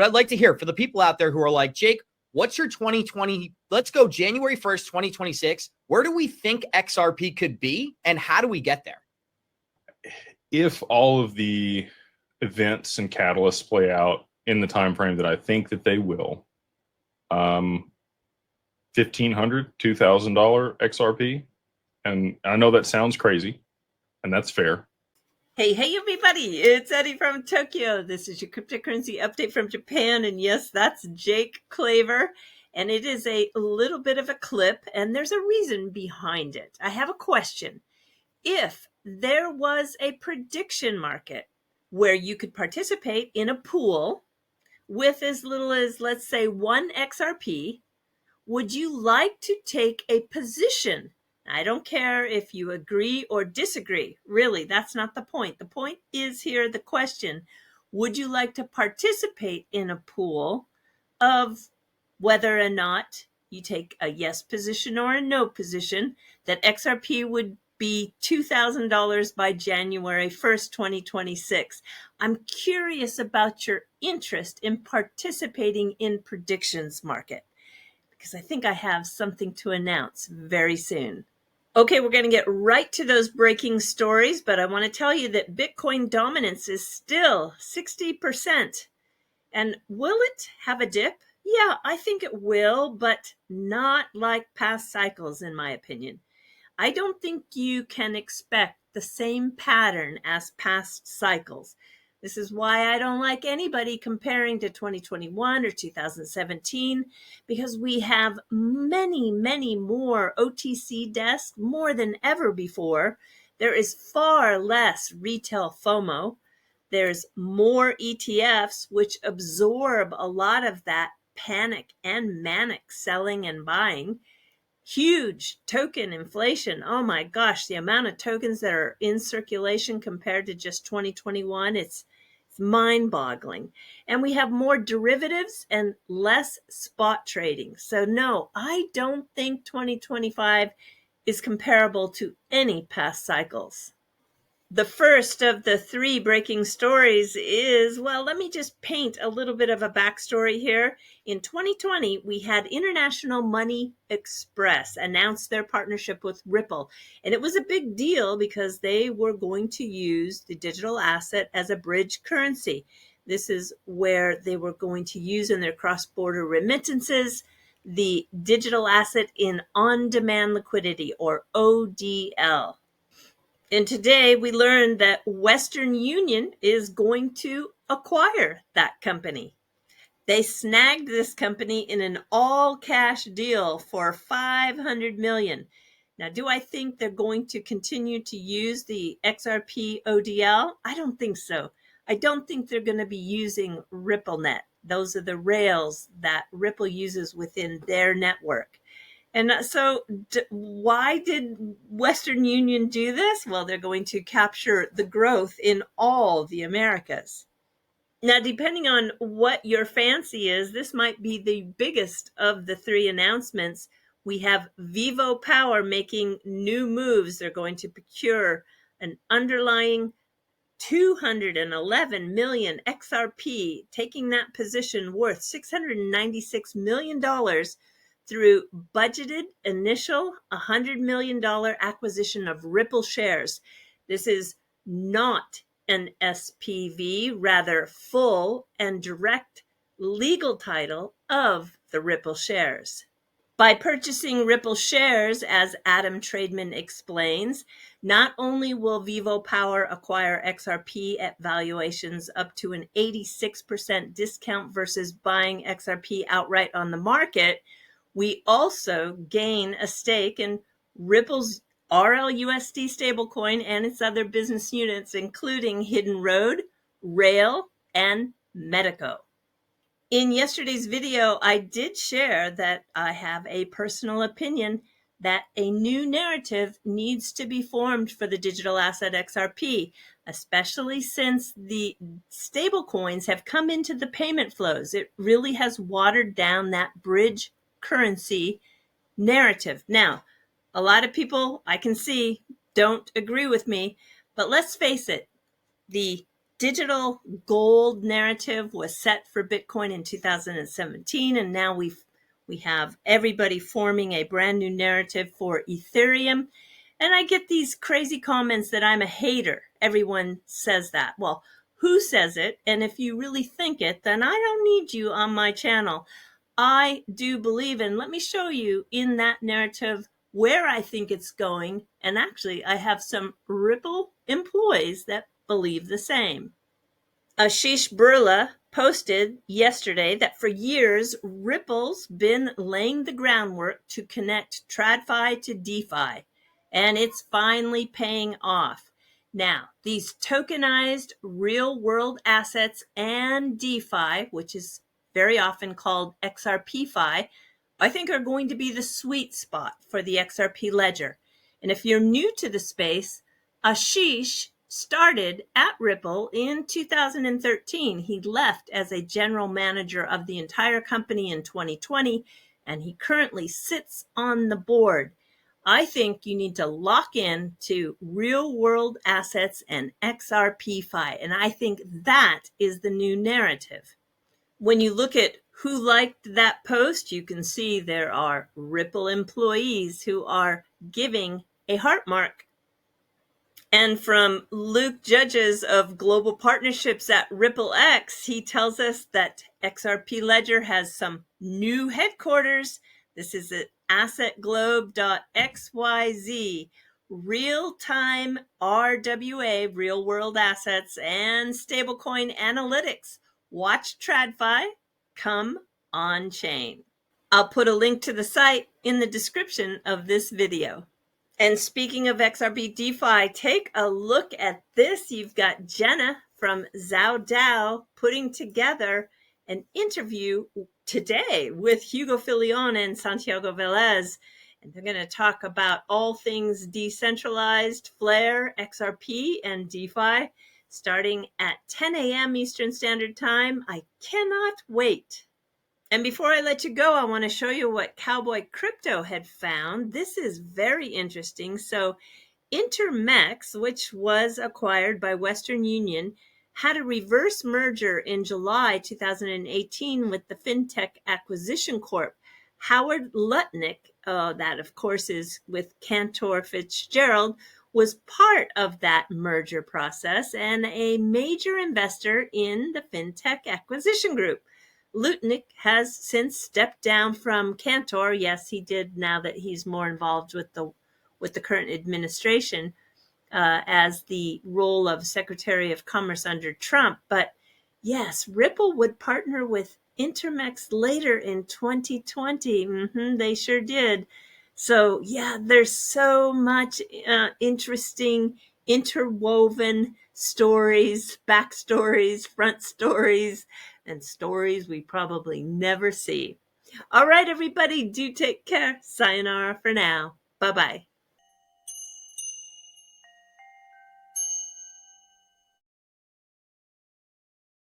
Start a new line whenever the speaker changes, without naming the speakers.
But I'd like to hear for the people out there who are like, Jake, what's your 2020? Let's go January 1st, 2026. Where do we think XRP could be and how do we get there?
If all of the events and catalysts play out in the time frame that I think that they will, $1,500, $2,000 XRP. And I know that sounds crazy, and that's fair.
Hey, everybody, it's Eddie from Tokyo. This is your cryptocurrency update from Japan. And yes, that's Jake Claver. And it is a little bit of a clip, and there's a reason behind it. I have a question. If there was a prediction market where you could participate in a pool with as little as, let's say, 1 XRP, would you like to take a position? I don't care if you agree or disagree. Really, that's not the point. The point is here, the question, would you like to participate in a pool of whether or not you take a yes position or a no position, that XRP would be $2,000 by January 1st, 2026. I'm curious about your interest in participating in predictions market, because I think I have something to announce very soon. Okay, we're going to get right to those breaking stories, but I want to tell you that Bitcoin dominance is still 60%. And will it have a dip? Yeah, I think it will, but not like past cycles, in my opinion. I don't think you can expect the same pattern as past cycles. This is why I don't like anybody comparing to 2021 or 2017, because we have many, many more OTC desks, more than ever before. There is far less retail FOMO. There's more ETFs, which absorb a lot of that panic and manic selling and buying. Huge token inflation. Oh my gosh, the amount of tokens that are in circulation compared to just 2021, it's mind-boggling. And we have more derivatives and less spot trading. So no, I don't think 2025 is comparable to any past cycles. The first of the 3 breaking stories is, well, let me just paint a little bit of a backstory here. In 2020, we had International Money Express announce their partnership with Ripple. And it was a big deal because they were going to use the digital asset as a bridge currency. This is where they were going to use in their cross-border remittances the digital asset in on-demand liquidity, or ODL. And today we learned that Western Union is going to acquire that company. They snagged this company in an all-cash deal for $500 million. Now, do I think they're going to continue to use the XRP ODL? I don't think so. I don't think they're going to be using RippleNet. Those are the rails that Ripple uses within their network. And so why did Western Union do this? Well, they're going to capture the growth in all the Americas. Now, depending on what your fancy is, this might be the biggest of the 3 announcements. We have VivoPower making new moves. They're going to procure an underlying 211 million XRP, taking that position worth $696 million through budgeted initial $100 million acquisition of Ripple shares. This is not an SPV, rather full and direct legal title of the Ripple shares. By purchasing Ripple shares, as Adam Trademan explains, not only will VivoPower acquire XRP at valuations up to an 86% discount versus buying XRP outright on the market, we also gain a stake in Ripple's RLUSD stablecoin and its other business units, including Hidden Road, Rail, and Medico. In yesterday's video, I did share that I have a personal opinion that a new narrative needs to be formed for the digital asset XRP, especially since the stablecoins have come into the payment flows. It really has watered down that bridge currency narrative. Now, a lot of people I can see don't agree with me, but let's face it, the digital gold narrative was set for Bitcoin in 2017, and now we have everybody forming a brand new narrative for Ethereum. And I get these crazy comments that I'm a hater. Everyone says that. Well, who says it? And if you really think it, then I don't need you on my channel. I do believe, and let me show you in that narrative where I think it's going. And actually, I have some Ripple employees that believe the same. Ashish Burla posted yesterday that for years, Ripple's been laying the groundwork to connect TradFi to DeFi, and it's finally paying off. Now, these tokenized real-world assets and DeFi, which is very often called XRP-Fi, I think are going to be the sweet spot for the XRP ledger. And if you're new to the space, Ashish started at Ripple in 2013. He left as a general manager of the entire company in 2020, and he currently sits on the board. I think you need to lock in to real world assets and XRP-Fi, and I think that is the new narrative. When you look at who liked that post, you can see there are Ripple employees who are giving a heart mark. And from Luke Judges of Global Partnerships at RippleX, he tells us that XRP Ledger has some new headquarters. This is at assetglobe.xyz, real-time RWA, real-world assets, and stablecoin analytics. Watch TradFi, come on-chain. I'll put a link to the site in the description of this video. And speaking of XRP DeFi, take a look at this. You've got Jenna from ZhouDao putting together an interview today with Hugo Filion and Santiago Velez. And they're going to talk about all things decentralized, Flare, XRP, and DeFi starting at 10 a.m. Eastern Standard Time. I cannot wait. And before I let you go, I want to show you what Cowboy Crypto had found. This is very interesting. So Intermex, which was acquired by Western Union, had a reverse merger in July 2018 with the FinTech Acquisition Corp. Howard Lutnick, that of course is with Cantor Fitzgerald, was part of that merger process and a major investor in the FinTech Acquisition Group. Lutnick has since stepped down from Cantor. Yes, he did now that he's more involved with the current administration as the role of Secretary of Commerce under Trump. But yes, Ripple would partner with Intermex later in 2020. They sure did. So yeah, there's so much interesting interwoven stories, backstories, front stories, and stories we probably never see. All right, everybody, do take care. Sayonara for now. Bye-bye.